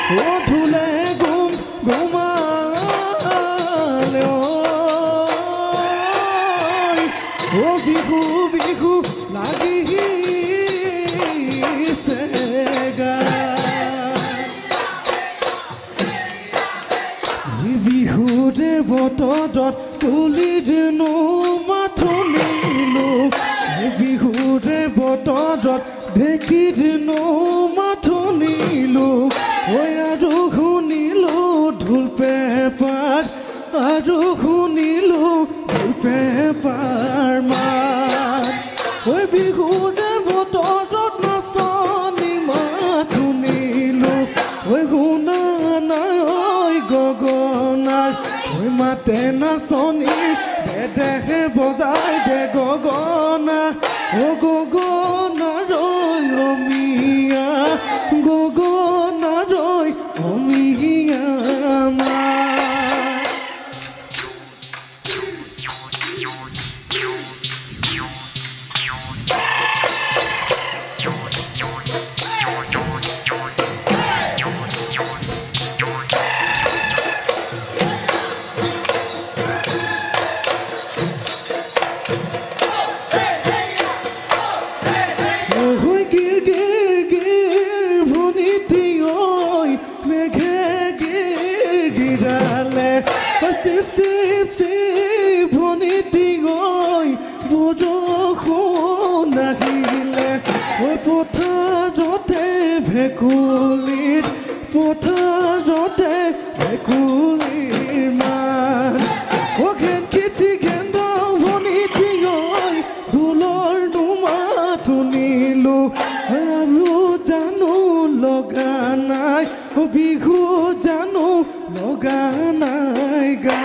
ও ধুলে ঘুমালে ও বিহু বিহু লাগিছে গা বিহুৰে বতৰত কুলিৰ মাথনিলো বিহুৰে বতৰত ঢেঁকীৰ মাথনিলো ঐ আৰু শুনিলো ঢোল পেঁপাৰ আৰু শুনিলো ঢোল পেঁপাৰ মাত ঐ বিহুৰে বতৰত নাচনি মাত শুনিলো ঐ শুনা নাই ঐ গগনাৰ ঐ মাতে নাচনি দেহে বজাই দে গগনা ও গগনা ৰৈ অমিয়া গগনা ৰৈ অমিয়া Sip, sip, sip, ভনীতি গৈ বৰষুণ আহিলে ঐ পথাৰতে ভেকুলীৰ পথাৰতে ভেকুলীৰ মান ও ঘেন কীৰ্তি ঘেন্দাও ভনীতি গৈ ঢোলৰ মাত শুনিলো আৰু জানো লগা নাই ও বিহু জানো লগা নাই গা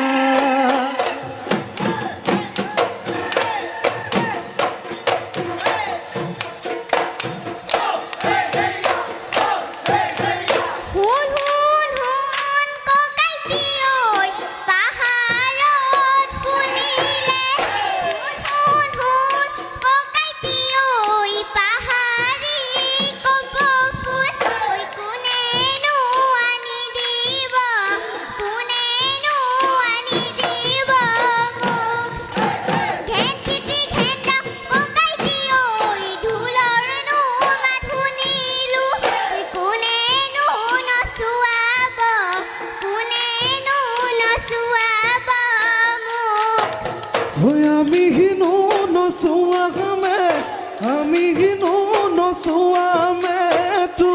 আমি হিনো নচুৱামে আমি হিনো নচুৱামে তো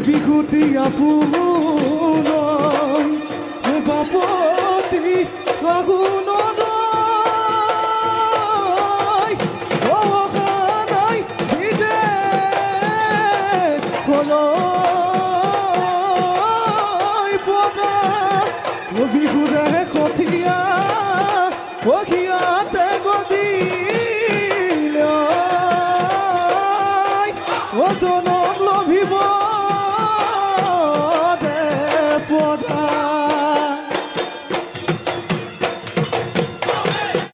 বিহুতি আপোন বাপতি আগুন নাই ভিজে পদা বিহুৰে কঠীয়া কঠিয়াতে গজিল ওজন